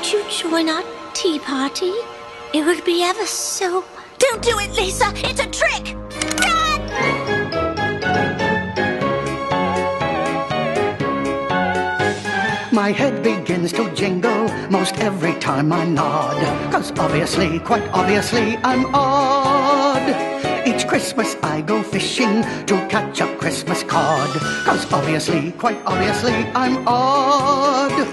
Won't you join our tea party? It would be ever so... Don't do it, Lisa! It's a trick! Run! My head begins to jingle most every time I nod, 'cause obviously, quite obviously, I'm odd. Each Christmas I go fishing to catch a Christmas cod, 'cause obviously, quite obviously, I'm odd.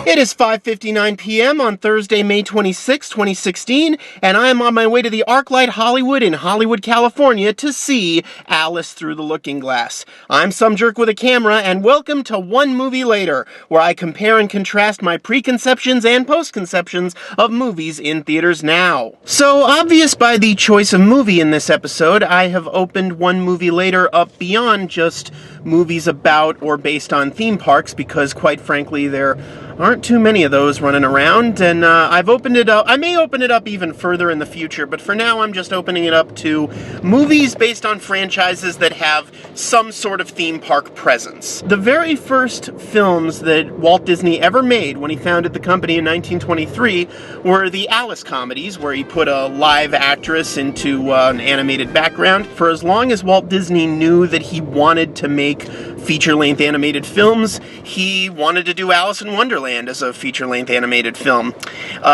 It is 5:59 p.m. on Thursday, May 26, 2016, and I am on my way to the ArcLight Hollywood in Hollywood, California to see Alice Through the Looking Glass. I'm some jerk with a camera, and welcome to One Movie Later, where I compare and contrast my preconceptions and postconceptions of movies in theaters now. So, obvious by the choice of movie in this episode, I have opened One Movie Later up beyond just movies about or based on theme parks, because quite frankly, there aren't too many of those running around, and I've opened it up. I may open it up even further in the future, but for now I'm just opening it up to movies based on franchises that have some sort of theme park presence. The very first films that Walt Disney ever made when he founded the company in 1923 were the Alice comedies, where he put a live actress into an animated background. For as long as Walt Disney knew that he wanted to make feature-length animated films, he wanted to do Alice in Wonderland as a feature-length animated film.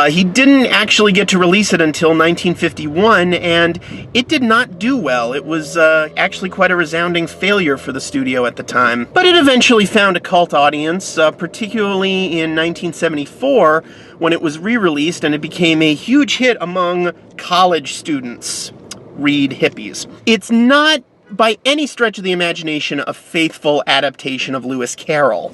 He didn't actually get to release it until 1951, and it did not do well. It was actually quite a resounding failure for the studio at the time. But it eventually found a cult audience, particularly in 1974, when it was re-released, and it became a huge hit among college students. Read hippies. It's not by any stretch of the imagination a faithful adaptation of Lewis Carroll,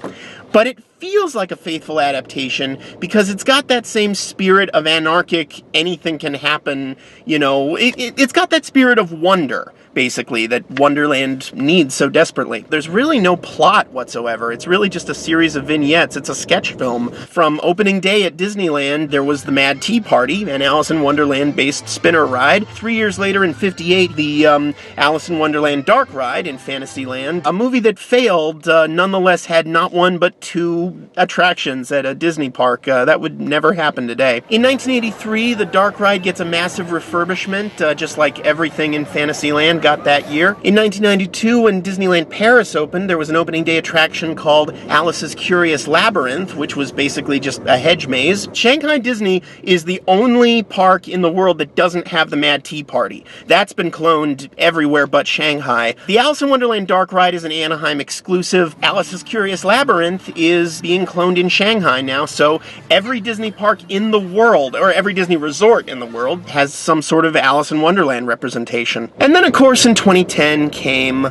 but it feels like a faithful adaptation because it's got that same spirit of anarchic, anything can happen, you know, it's got that spirit of wonder, basically, that Wonderland needs so desperately. There's really no plot whatsoever. It's really just a series of vignettes. It's a sketch film. From opening day at Disneyland, there was the Mad Tea Party, an Alice in Wonderland-based spinner ride. 3 years later, in '58, the Alice in Wonderland Dark Ride in Fantasyland, a movie that failed, nonetheless had not one but two attractions at a Disney park. That would never happen today. In 1983, the Dark Ride gets a massive refurbishment, just like everything in Fantasyland got that year. In 1992, when Disneyland Paris opened, there was an opening day attraction called Alice's Curious Labyrinth, which was basically just a hedge maze. Shanghai Disney is the only park in the world that doesn't have the Mad Tea Party. That's been cloned everywhere but Shanghai. The Alice in Wonderland Dark Ride is an Anaheim exclusive. Alice's Curious Labyrinth is being cloned in Shanghai now, so every Disney park in the world, or every Disney resort in the world, has some sort of Alice in Wonderland representation. And then, of course, in 2010 came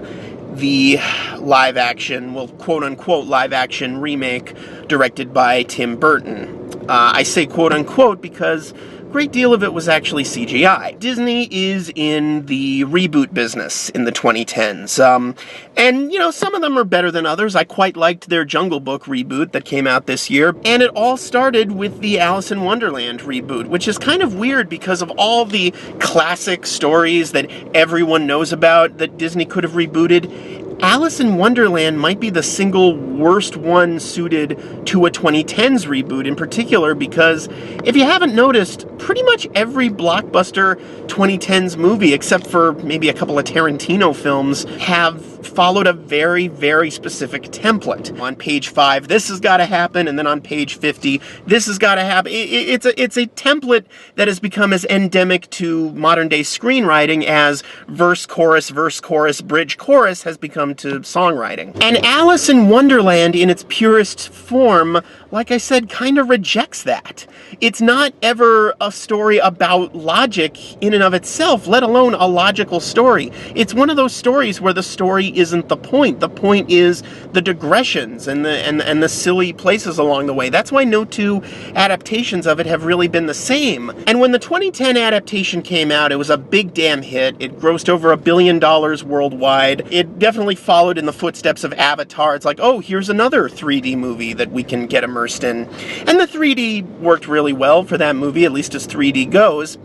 the live-action, well, quote-unquote live-action remake directed by Tim Burton. I say quote-unquote because a great deal of it was actually CGI. Disney is in the reboot business in the 2010s. And, you know, some of them are better than others. I quite liked their Jungle Book reboot that came out this year. And it all started with the Alice in Wonderland reboot, which is kind of weird because of all the classic stories that everyone knows about that Disney could have rebooted. Alice in Wonderland might be the single worst one suited to a 2010s reboot in particular, because if you haven't noticed, pretty much every blockbuster 2010s movie, except for maybe a couple of Tarantino films, have followed a very, very specific template. On page 5, this has got to happen, and then on page 50, this has got to happen. It's a template that has become as endemic to modern-day screenwriting as verse, chorus, bridge, chorus has become to songwriting. And Alice in Wonderland, in its purest form, like I said, kind of rejects that. It's not ever a story about logic in and of itself, let alone a logical story. It's one of those stories where the story isn't the point. The point is the digressions and the silly places along the way. That's why no two adaptations of it have really been the same. And when the 2010 adaptation came out, it was a big damn hit. It grossed over $1 billion worldwide. It definitely followed in the footsteps of Avatar. It's like, oh, here's another 3D movie that we can get immersed in. And the 3D worked really well for that movie, at least as 3D goes.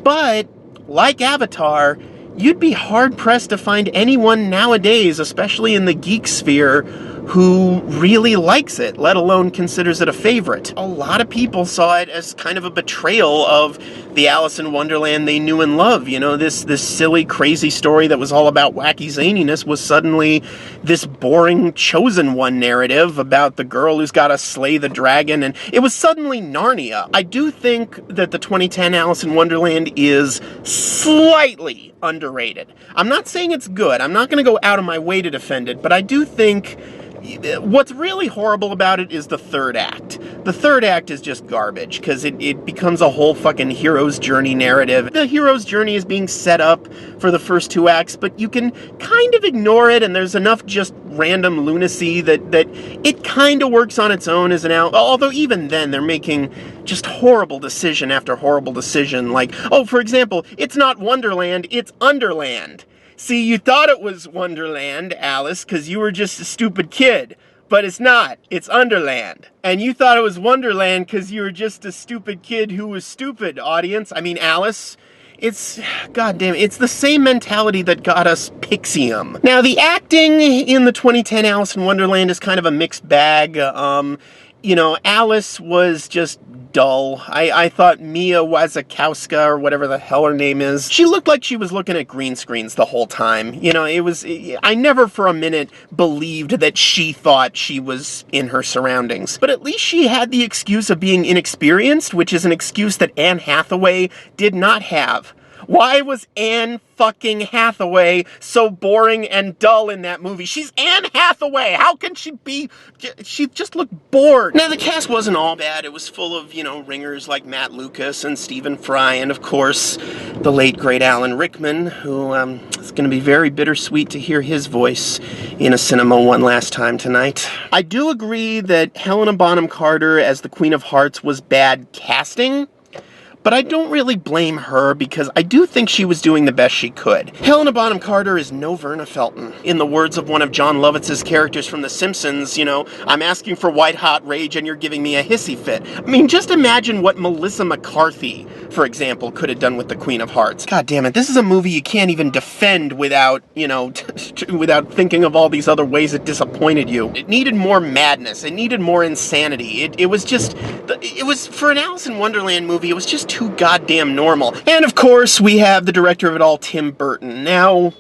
But, like Avatar, you'd be hard-pressed to find anyone nowadays, especially in the geek sphere, who really likes it, let alone considers it a favorite. A lot of people saw it as kind of a betrayal of the Alice in Wonderland they knew and loved. You know, this silly, crazy story that was all about wacky zaniness was suddenly this boring Chosen One narrative about the girl who's got to slay the dragon, and it was suddenly Narnia. I do think that the 2010 Alice in Wonderland is slightly underrated. I'm not saying it's good. I'm not going to go out of my way to defend it, but I do think what's really horrible about it is the third act. The third act is just garbage, because it becomes a whole fucking hero's journey narrative. The hero's journey is being set up for the first two acts, but you can kind of ignore it, and there's enough just random lunacy that it kind of works on its own as an out. Although even then, they're making just horrible decision after horrible decision. Like, oh, for example, it's not Wonderland, it's Underland. See, you thought it was Wonderland, Alice, because you were just a stupid kid. But it's not. It's Underland. And you thought it was Wonderland because you were just a stupid kid who was stupid, audience. I mean, Alice. It's, goddamn, it's the same mentality that got us Pixium. Now, the acting in the 2010 Alice in Wonderland is kind of a mixed bag. You know, Alice was just dull. I thought Mia Wasikowska, or whatever the hell her name is, she looked like she was looking at green screens the whole time. You know, I never for a minute believed that she thought she was in her surroundings. But at least she had the excuse of being inexperienced, which is an excuse that Anne Hathaway did not have. Why was Anne fucking Hathaway so boring and dull in that movie? She's Anne Hathaway! How can she be... She just looked bored. Now, the cast wasn't all bad. It was full of, you know, ringers like Matt Lucas and Stephen Fry, and of course, the late, great Alan Rickman, who, it's gonna be very bittersweet to hear his voice in a cinema one last time tonight. I do agree that Helena Bonham Carter as the Queen of Hearts was bad casting, but I don't really blame her, because I do think she was doing the best she could. Helena Bonham Carter is no Verna Felton. In the words of one of John Lovitz's characters from The Simpsons, you know, I'm asking for white hot rage and you're giving me a hissy fit. I mean, just imagine what Melissa McCarthy, for example, could have done with the Queen of Hearts. God damn it, this is a movie you can't even defend without, you know, without thinking of all these other ways it disappointed you. It needed more madness. It needed more insanity. It was just, it was, for an Alice in Wonderland movie, it was just too goddamn normal. And of course, we have the director of it all, Tim Burton. Now,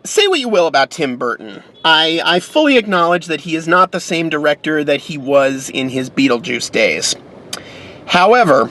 say what you will about Tim Burton. I fully acknowledge that he is not the same director that he was in his Beetlejuice days. However,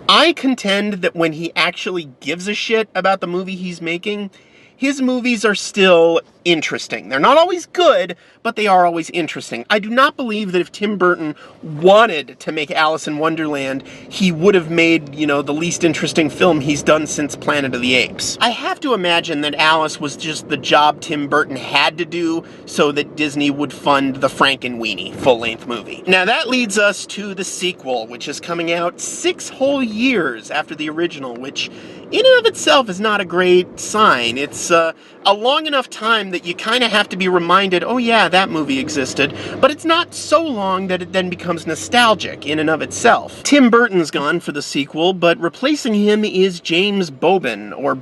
I contend that when he actually gives a shit about the movie he's making, his movies are still interesting. They're not always good, but they are always interesting. I do not believe that if Tim Burton wanted to make Alice in Wonderland, he would have made, you know, the least interesting film he's done since Planet of the Apes. I have to imagine that Alice was just the job Tim Burton had to do so that Disney would fund the Frankenweenie full-length movie. Now that leads us to the sequel, which is coming out 6 whole years after the original, which in and of itself is not a great sign. It's a long enough time that you kind of have to be reminded, oh yeah, that movie existed, but it's not so long that it then becomes nostalgic in and of itself. Tim Burton's gone for the sequel, but replacing him is James Bobbin, or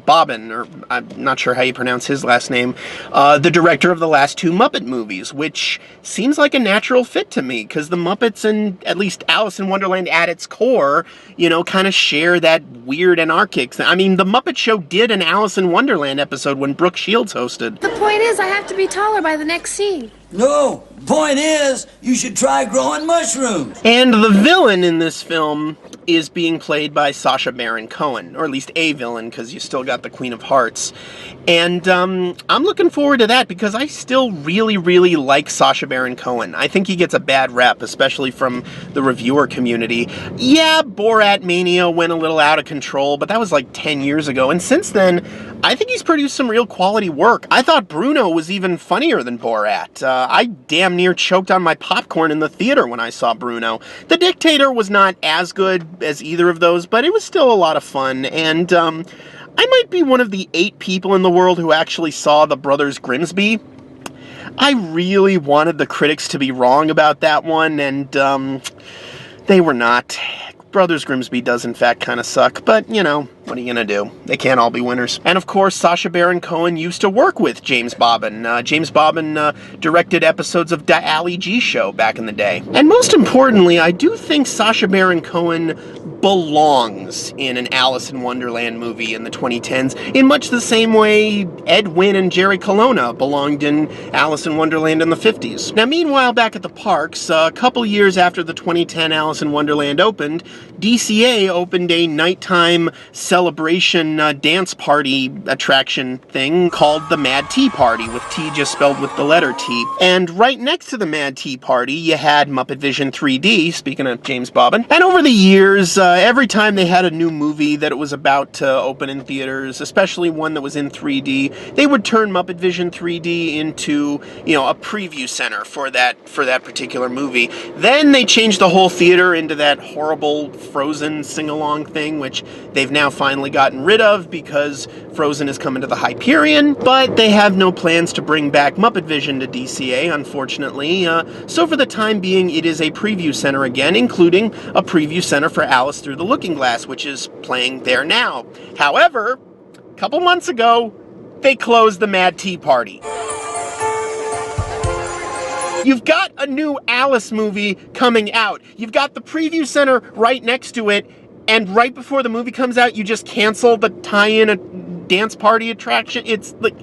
I'm not sure how you pronounce his last name, the director of the last 2 Muppet movies, which seems like a natural fit to me, because the Muppets and at least Alice in Wonderland at its core, you know, kind of share that weird anarchic thing. I mean, the Muppet Show did an Alice in Wonderland episode when Brooke Shields hosted. The point is, I have to be taller by the next scene. No, point is, you should try growing mushrooms. And the villain in this film is being played by Sacha Baron Cohen, or at least a villain, because you still got the Queen of Hearts. And I'm looking forward to that, because I still really, really like Sacha Baron Cohen. I think he gets a bad rep, especially from the reviewer community. Yeah, Borat Mania went a little out of control, but that was like 10 years ago. And since then, I think he's produced some real quality work. I thought Bruno was even funnier than Borat. I damn near choked on my popcorn in the theater when I saw Bruno. The Dictator was not as good as either of those, but it was still a lot of fun. And I might be one of the 8 people in the world who actually saw The Brothers Grimsby. I really wanted the critics to be wrong about that one, and they were not. Brothers Grimsby does in fact kind of suck, but, you know, What are you gonna do? They can't all be winners. And of course, Sacha Baron Cohen used to work with James Bobbin. James Bobbin directed episodes of the Ali G Show back in the day. And most importantly, I do think Sacha Baron Cohen belongs in an Alice in Wonderland movie in the 2010s, in much the same way Ed Wynn and Jerry Colonna belonged in Alice in Wonderland in the 50s. Now, meanwhile, back at the parks, a couple years after the 2010 Alice in Wonderland opened, DCA opened a nighttime celebration dance party attraction thing called the Mad Tea Party, with T just spelled with the letter T. And right next to the Mad Tea Party, you had Muppet Vision 3D, speaking of James Bobbin. And over the years, every time they had a new movie that it was about to open in theaters, especially one that was in 3D, they would turn Muppet Vision 3D into, a preview center for that particular movie. Then they changed the whole theater into that horrible Frozen sing-along thing, which they've now finally gotten rid of because Frozen is coming to the Hyperion, but they have no plans to bring back Muppet Vision to DCA, unfortunately. So for the time being, it is a preview center again, including a preview center for Alice Through the Looking Glass, which is playing there now. However, a couple months ago, they closed the Mad Tea Party. You've got a new Alice movie coming out. You've got the preview center right next to it, and right before the movie comes out, you just cancel the tie-in a dance party attraction. It's like,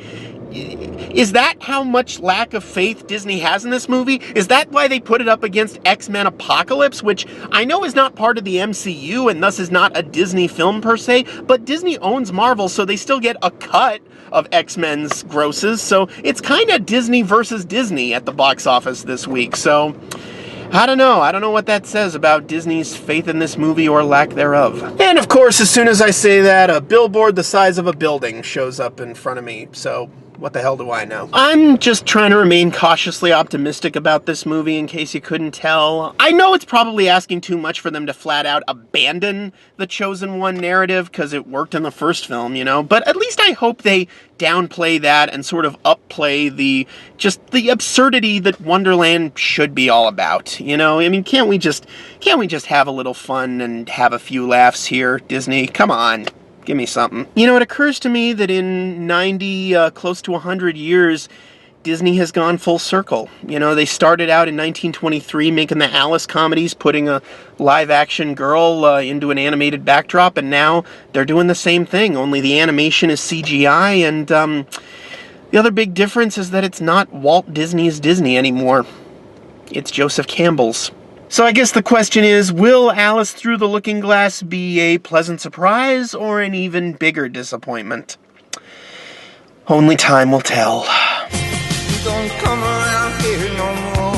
is that how much lack of faith Disney has in this movie? Is that why they put it up against X-Men Apocalypse, which I know is not part of the MCU and thus is not a Disney film per se, but Disney owns Marvel, so they still get a cut of X-Men's grosses, so it's kind of Disney versus Disney at the box office this week, so I don't know what that says about Disney's faith in this movie or lack thereof. And of course, as soon as I say that, a billboard the size of a building shows up in front of me, so what the hell do I know? I'm just trying to remain cautiously optimistic about this movie, in case you couldn't tell. I know it's probably asking too much for them to flat out abandon the Chosen One narrative, because it worked in the first film, but at least I hope they downplay that and sort of upplay the absurdity that Wonderland should be all about. I mean, can't we just have a little fun and have a few laughs here, Disney? Come on. Give me something. It occurs to me that in 90, close to 100 years, Disney has gone full circle. They started out in 1923 making the Alice comedies, putting a live-action girl into an animated backdrop, and now they're doing the same thing, only the animation is CGI, and the other big difference is that it's not Walt Disney's Disney anymore. It's Joseph Campbell's. So I guess the question is, will Alice Through the Looking Glass be a pleasant surprise or an even bigger disappointment? Only time will tell. Don't come around here no more.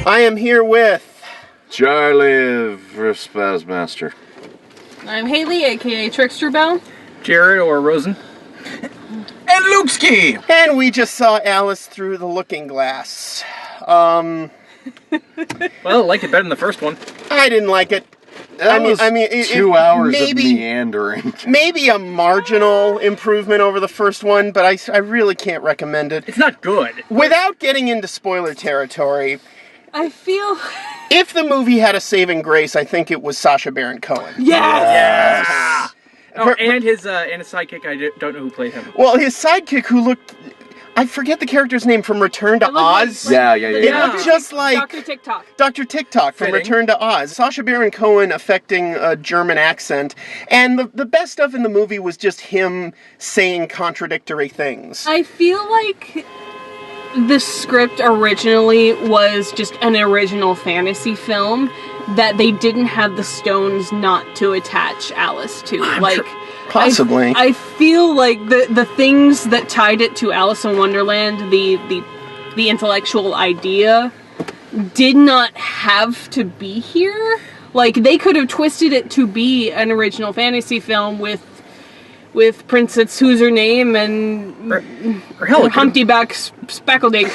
I am here with Charlie for Spazz Master. I'm Haley, aka Tricksterbelle. Jared or Rosen. And Lukeski! And we just saw Alice Through the Looking Glass. Well, I liked it better than the first one. I didn't like it. I mean, 2 hours of meandering. Maybe a marginal improvement over the first one, but I really can't recommend it. It's not good. Without getting into spoiler territory, I feel... if the movie had a saving grace, I think it was Sacha Baron Cohen. Yes! Oh, and his sidekick, I don't know who played him. Well, his sidekick, who looked... I forget the character's name from Return to Oz. Yeah. It looked just like Dr. TikTok. Dr. TikTok from Return to Oz. Sacha Baron Cohen affecting a German accent. And the best stuff in the movie was just him saying contradictory things. I feel like the script originally was just an original fantasy film that they didn't have the stones not to attach Alice to. Possibly. I feel like the things that tied it to Alice in Wonderland, the intellectual idea, did not have to be here. Like, they could have twisted it to be an original fantasy film with Princess Who's Her Name and Humpty-Back Speckledy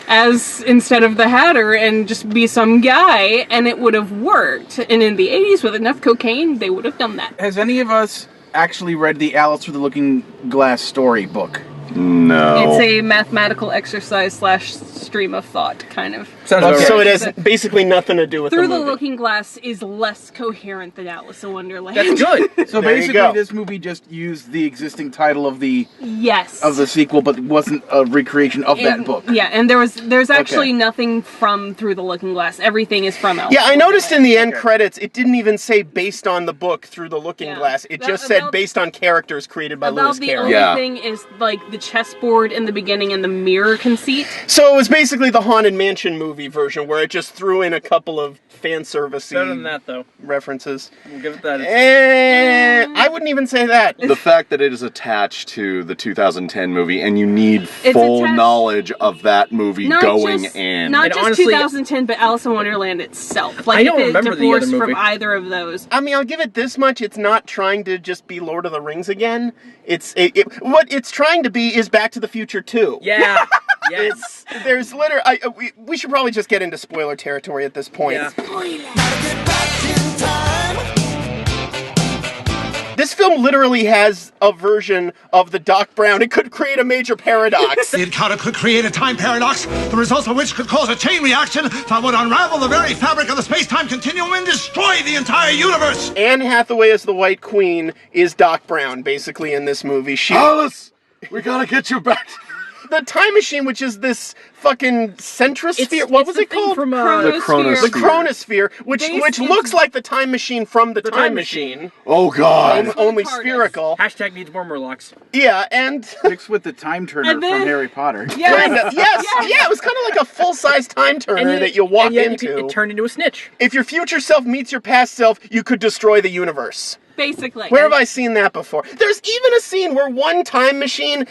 as instead of the Hatter, and just be some guy, and it would have worked. And in the 80s, with enough cocaine, they would have done that. Has any of us actually read the Alice Through the Looking Glass storybook? No. It's a mathematical exercise / stream of thought, kind of. Sounds about So right. it has basically nothing to do with Through the the movie. Looking Glass is less coherent than Alice in Wonderland. That's good. So There you basically, go. this movie just used the existing title of the Yes. sequel, but wasn't a recreation of that book. Yeah, and there's actually nothing from Through the Looking Glass. Everything is from Alice. Yeah, I noticed in the end Okay. credits, it didn't even say based on the book Through the Looking Yeah. Glass. It That- just said about- based on characters created by About Lewis the Carroll. only Yeah. thing is like the chessboard in the beginning and the mirror conceit. So it was basically the Haunted Mansion movie version, where it just threw in a couple of fan servicey Better than that, though. references. We'll give it that. I wouldn't even say that. The fact that it is attached to the 2010 movie and you need It's full attached- knowledge of that movie going in. Not And just honestly- 2010, but Alice in Wonderland itself. Like I don't if it remember the divorced other from movie. either of those. I mean, I'll give it this much: it's not trying to just be Lord of the Rings again. What it's trying to be is Back to the Future 2. Yeah. Yes. There's literally. We should probably just get into spoiler territory at this point. Yeah. This film literally has a version of the Doc Brown. It could create a major paradox. The encounter could create a time paradox, the results of which could cause a chain reaction that would unravel the very fabric of the space-time continuum and destroy the entire universe. Anne Hathaway as the White Queen is Doc Brown, basically, in this movie. Alice, we gotta get you back. The time machine, which is this fucking centrosphere. What was the it thing called? From, The The Chronosphere. Chronosphere, which Based in- looks like the time machine from the time Time machine, Oh God. only TARDIS. spherical. Hashtag needs more Murlocs. Yeah, and Mixed with the time turner And then- from Harry Potter. kinda, yes, it was kind of like a full-size time turner that you walk into. It turned into a snitch. If your future self meets your past self, you could destroy the universe. Basically. Where have I seen that before? There's even a scene where one time machine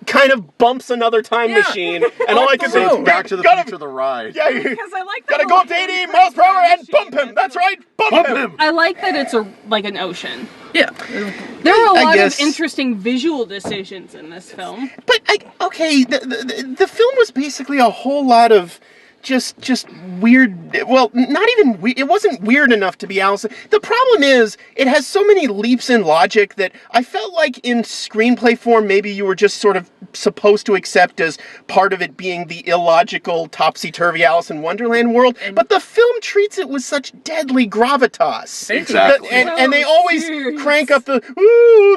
kind of bumps another time Yeah. machine, and all I can say So is Back to the gotta- Future, the ride. Yeah, you Because I like that gotta go up to 80 miles per hour and bump him. That's right, bump him. I like that it's like an ocean. Yeah. There were a I lot guess- of interesting visual decisions in this film. But the film was basically a whole lot of just weird. Well, not even weird. It wasn't weird enough to be Alice. The problem is it has so many leaps in logic that I felt like in screenplay form maybe you were just sort of supposed to accept as part of it being the illogical topsy-turvy Alice in Wonderland world. But the film treats it with such deadly gravitas. Exactly. And they always serious. crank up the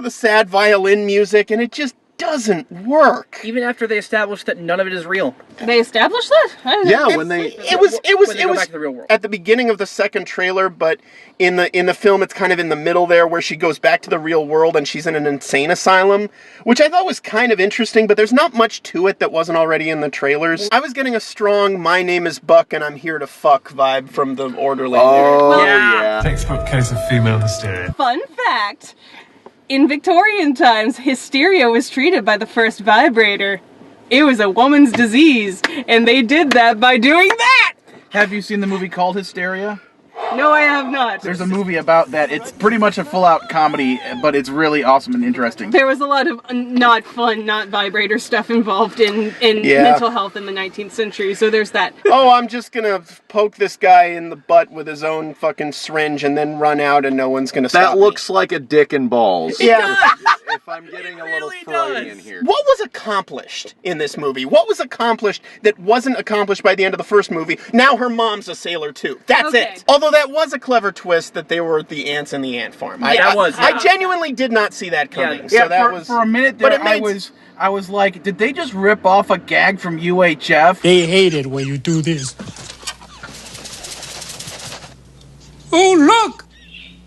sad violin music, and it just doesn't work. Even after they established that none of it is real. They established that? I don't know. Yeah, when they It was When they go back to the real world. at the beginning of the second trailer, but in the film it's kind of in the middle there where she goes back to the real world and she's in an insane asylum, which I thought was kind of interesting, but there's not much to it that wasn't already in the trailers. I was getting a strong "My name is Buck and I'm here to fuck" vibe from the Orderly. Oh Yeah. yeah. Textbook case of female hysteria. Fun fact. In Victorian times, hysteria was treated by the first vibrator. It was a woman's disease, and they did that by doing that! Have you seen the movie called Hysteria? No, I have not. There's a movie about that. It's pretty much a full-out comedy, but it's really awesome and interesting. There was a lot of not fun, not vibrator stuff involved in Yeah. mental health in the 19th century, so there's that. Oh, I'm just gonna poke this guy in the butt with his own fucking syringe and then run out and no one's gonna stop That me. looks like a dick and balls. Yeah. If I'm getting a little really Freudian does. here. What was accomplished in this movie? What was accomplished that wasn't accomplished by the end of the first movie? Now her mom's a sailor too. That's Okay. it. Although that was a clever twist that they were the ants in the ant farm. That was, I yeah. genuinely did not see that coming. Yeah, So that for, was for a minute but there, it made- I was like, did they just rip off a gag from UHF? They hate it when you do this. Oh, look!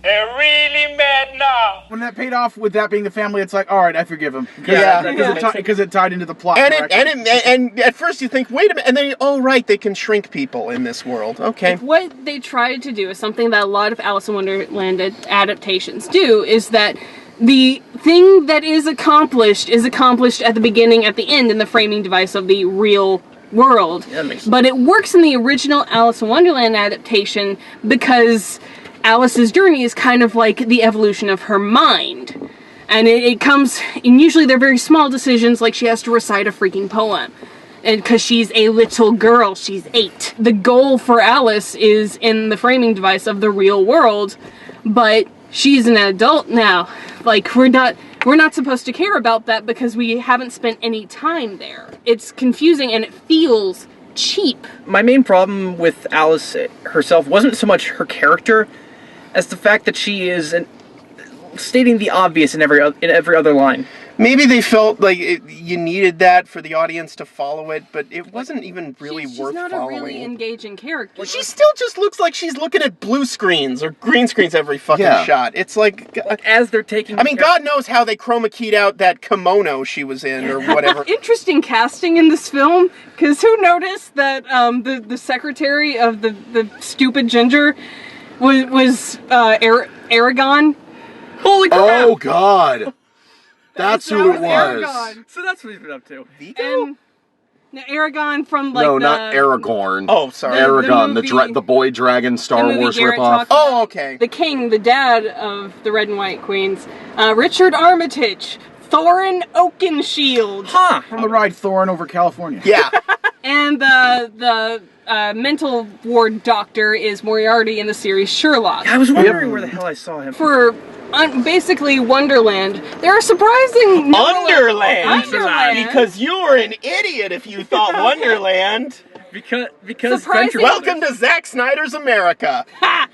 They're really mad now. When that paid off with that being the family, it's like, all right, I forgive him. Yeah. Because it tied into the plot. and directly. and at first you think, wait a minute, and then right, they can shrink people in this world. Okay. What they tried to do is something that a lot of Alice in Wonderland adaptations do, is that the thing that is accomplished at the beginning, at the end, in the framing device of the real world. Yeah, that makes sense. But it works in the original Alice in Wonderland adaptation because Alice's journey is kind of like the evolution of her mind. And it comes, and usually they're very small decisions, like she has to recite a freaking poem. And because she's a little girl, she's 8. The goal for Alice is in the framing device of the real world, but she's an adult now. Like, we're not, we're not supposed to care about that because we haven't spent any time there. It's confusing and it feels cheap. My main problem with Alice herself wasn't so much her character as the fact that she is stating the obvious in every other line. Maybe they felt like you needed that for the audience to follow it, but it wasn't even really worth following. She's not a really engaging character. Well, she still just looks like she's looking at blue screens or green screens every fucking shot. It's like as they're taking... I mean, God knows how they chroma keyed out that kimono she was in or whatever. Interesting casting in this film, because who noticed that the secretary of the stupid ginger was Aragon? Holy crap! Oh, God! That's who it was. Aragon. So that's what he's been up to. And Aragon from like no, not Aragorn. Oh, sorry. Aragon, the boy dragon Star Wars ripoff. Oh, okay. The king, the dad of the Red and White Queens, Richard Armitage, Thorin Oakenshield. Huh. From the ride Thorin over California. Yeah. And the mental ward doctor is Moriarty in the series Sherlock. I was wondering where the hell I saw him. For basically Wonderland, there are surprising... Wonderland! Because you were an idiot if you thought Wonderland. Because welcome to Zack Snyder's America. Ha!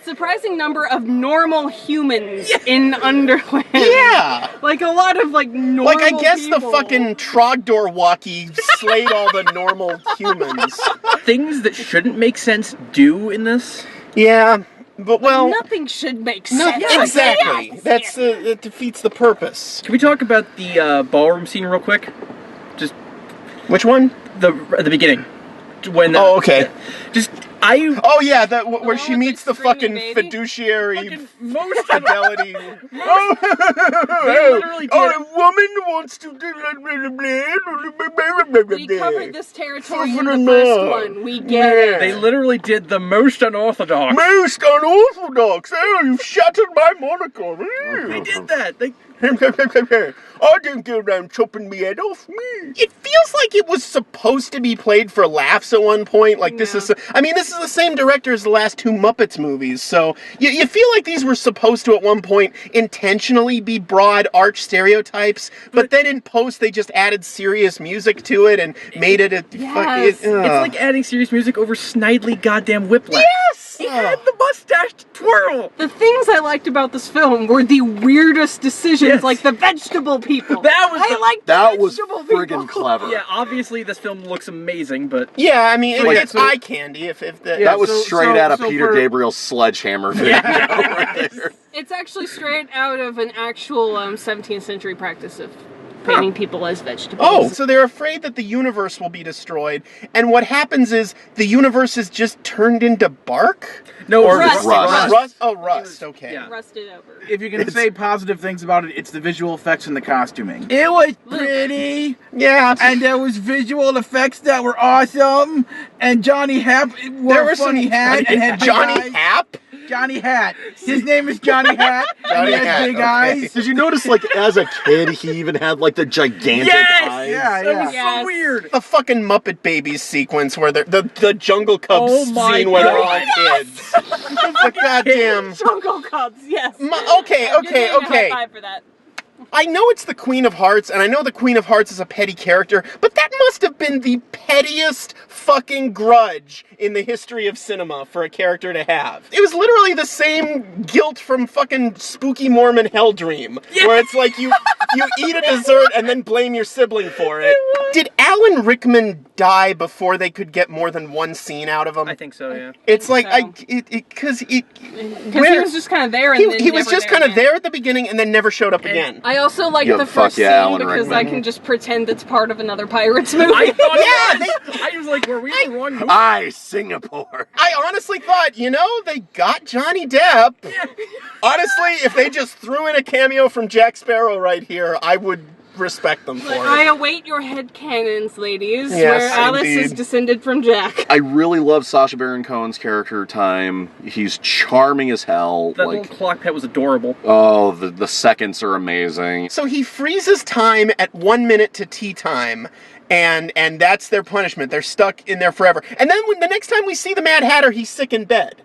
Surprising number of normal humans in Underland. Yeah! Like a lot of normal Like, I guess people. the fucking Trogdor walkie slayed all the normal humans. Things that shouldn't make sense do in this? Yeah. But nothing should make sense. Exactly. Yes. It defeats the purpose. Can we talk about the ballroom scene real quick? Just which one? At the beginning. When oh, okay. Oh yeah, where she meets the fucking fiduciary most fidelity. They literally did. A woman wants to. We covered this territory in the first one. We get it. They literally did the most unorthodox. Most unorthodox. Oh, you've shattered my monocle. They did that. I didn't go around chopping me head off. It feels like it was supposed to be played for laughs at one point. Like this is the same director as the last two Muppets movies, so you feel like these were supposed to at one point intentionally be broad arch stereotypes, but then in post they just added serious music to it and made it a... Yes. It's like adding serious music over snidely goddamn whiplash. Yes! He had the mustache to twirl! The things I liked about this film were the weirdest decisions, like the vegetable people. That was friggin' clever. Yeah, obviously this film looks amazing, but... Yeah, I mean, it's eye candy. That was straight out of Peter Gabriel's Sledgehammer video right there. It's actually straight out of an actual 17th century practice of painting people as vegetables. Oh, so they're afraid that the universe will be destroyed, and what happens is the universe is just turned into bark? No, or rust. Rust. Oh, rust. Okay. Yeah. Rusted over. If you can say positive things about it, it's the visual effects and the costuming. It was pretty. Yeah. And there was visual effects that were awesome. And Johnny Depp wore a funny hat and had Johnny Depp? Johnny Hat. His name is Johnny Hat. And he has big eyes. Did you notice, as a kid, he even had, the gigantic eyes? Yeah, that was so weird. The fucking Muppet Babies sequence where the Jungle Cubs scene where they're all kids. The goddamn... Jungle Cubs, yes. Okay. High five for that. I know it's the Queen of Hearts, and I know the Queen of Hearts is a petty character, but that must have been the pettiest fucking grudge in the history of cinema for a character to have. It was literally the same guilt from fucking Spooky Mormon Hell Dream, where it's like you eat a dessert and then blame your sibling for it. Did Alan Rickman die before they could get more than one scene out of him? I think so, yeah. It's like, because he was just kind of there and then he was just kind of again. there at the beginning and then never showed up again. I also like the first scene because I can just pretend it's part of another Pirates movie. I thought I was like, were we in the wrong movie? Singapore. I honestly thought, they got Johnny Depp. Honestly, if they just threw in a cameo from Jack Sparrow right here, I would respect them for it. I await your headcanons, ladies, Yes, where Alice is descended from Jack. I really love Sacha Baron Cohen's character time. He's charming as hell. That little clock pet was adorable. Oh, the seconds are amazing. So he freezes time at 1 minute to tea time. And that's their punishment. They're stuck in there forever. And then the next time we see the Mad Hatter, he's sick in bed.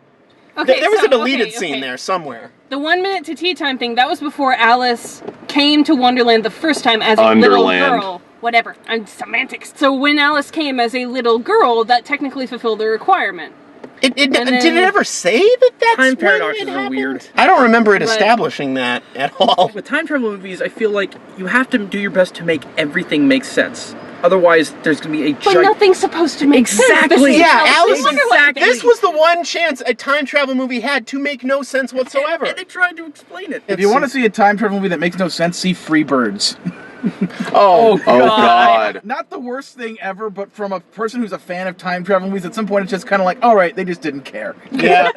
Okay, There was so- a deleted okay, scene okay. there somewhere. The 1 minute to tea time thing, that was before Alice came to Wonderland the first time as a little Underland. girl. Whatever, I'm semantics. So when Alice came as a little girl, that technically fulfilled the requirement. Did it ever say that that's Time when paradoxes it are happened? weird. I don't remember it But- establishing that at all. With time travel movies, I feel like you have to do your best to make everything make sense. Otherwise, there's going to be a But nothing's supposed to make sense. Exactly. This is Yeah, Alice in Alice. Wonderland. This was the one chance a time travel movie had to make no sense whatsoever. And they tried to explain it. If you want to see a time travel movie that makes no sense, see Freebirds. Oh God. Not the worst thing ever, but from a person who's a fan of time travel movies, at some point it's just kind of like, all right, they just didn't care. Yeah,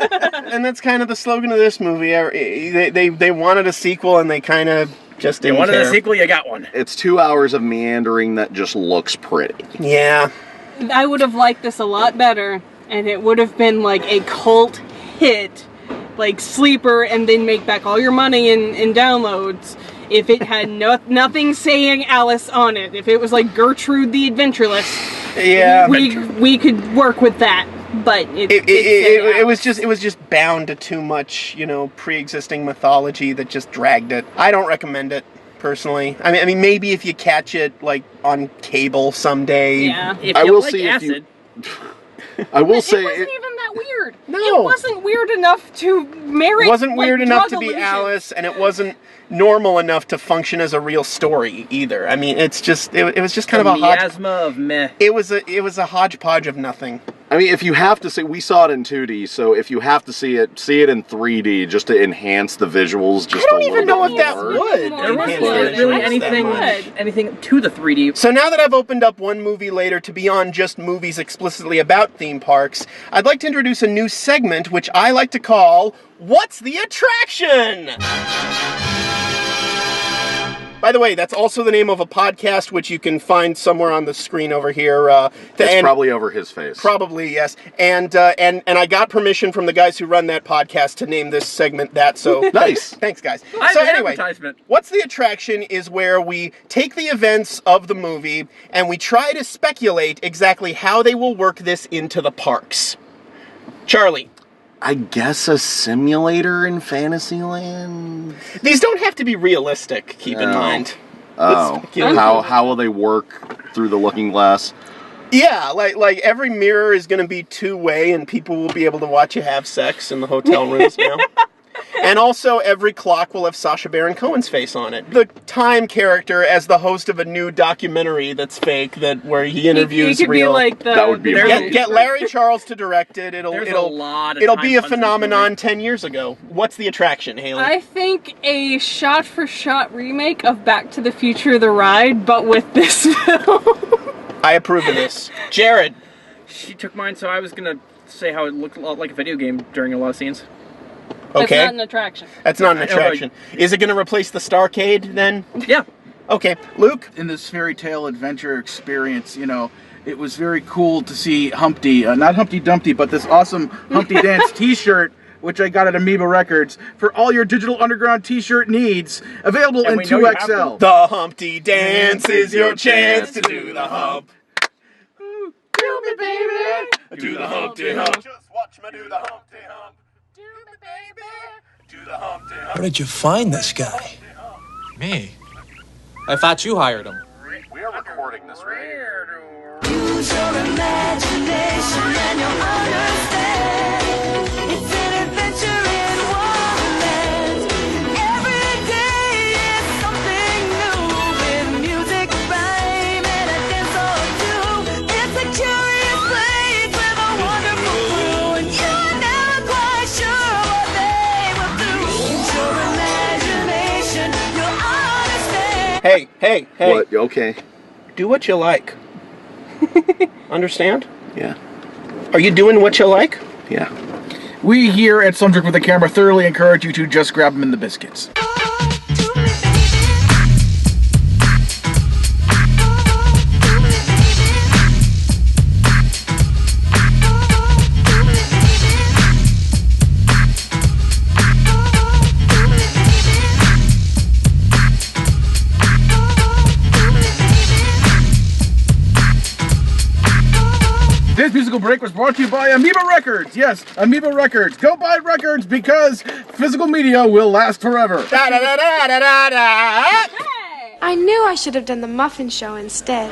and that's kind of the slogan of this movie. They wanted a sequel, and they kind of just didn't You wanted care. a sequel, you got one. It's 2 hours of meandering that just looks pretty. Yeah. I would have liked this a lot better, and it would have been like a cult hit, like Sleeper, and then make back all your money in downloads. If it had nothing saying Alice on it, if it was like Gertrude the Adventureless, Yeah. we could work with that. But It was just bound to too much, pre-existing mythology that just dragged it. I don't recommend it personally. I mean, maybe if you catch it like on cable someday. Yeah. If I you will like see acid, I will But say it wasn't even that weird. No. It wasn't weird enough to merit. It wasn't weird like, enough drug to be illusion. Alice, and it wasn't normal enough to function as a real story either. I mean, it was just kind of a miasma of meh. It was a hodgepodge of nothing. I mean, if you have to see, we saw it in 2D, so if you have to see it in 3D just to enhance the visuals. Just I don't a even little know bit if that more. would. There wasn't enhance the really visuals that much. anything to the 3D. So now that I've opened up one movie later to beyond just movies explicitly about theme parks, I'd like to introduce a new segment which I like to call What's the Attraction? By the way, that's also the name of a podcast which you can find somewhere on the screen over here. It's probably over his face. Probably, yes. And I got permission from the guys who run that podcast to name this segment that, so... Nice. Thanks, guys. Nice So anyway, advertisement. What's the Attraction is where we take the events of the movie and we try to speculate exactly how they will work this into the parks. Charlie. I guess a simulator in Fantasyland? These don't have to be realistic, keep in mind. Oh. How will they work through the looking glass? Yeah, like every mirror is going to be two-way and people will be able to watch you have sex in the hotel rooms now. And also, every clock will have Sacha Baron Cohen's face on it. The Time character as the host of a new documentary that's fake, where he interviews he could real. Be like the, that would be Get Larry Charles to direct it. It'll be a phenomenon 10 years ago. What's the attraction, Haley? I think a shot-for-shot remake of Back to the Future: The Ride, but with this film. I approve of this. Jared. She took mine, so I was gonna say how it looked a lot like a video game during a lot of scenes. Okay. That's not an attraction. That's not an attraction. Is it going to replace the Starcade then? Yeah. Okay, Luke? In this fairy tale adventure experience, it was very cool to see Humpty, not Humpty Dumpty, but this awesome Humpty Dance t-shirt, which I got at Amoeba Records, for all your Digital Underground t-shirt needs, available in 2XL. The Humpty Dance is your chance to do the hump. Do me, baby. Do the Humpty Hump. Just watch me do the Humpty Hump. Do me, baby. Do the Humpty Hump. Where did you find this guy? Me? I thought you hired him. We are recording this, right? Use your imagination and you'll understand. It's an adventure in Wonderland. Every day is something new with music, rhyme, and a dance or two. It's a curious place with a wonderful crew, and you're never quite sure what they will do. Use your imagination, you'll understand. Hey. What? Okay. Do what you like. Understand? Yeah. Are you doing what you like? Yeah. We here at Some Drink with a Camera thoroughly encourage you to just grab them in the biscuits. musical break was brought to you by Amoeba Records. Yes, Amoeba Records. Go buy records because physical media will last forever. I knew I should have done the muffin show instead.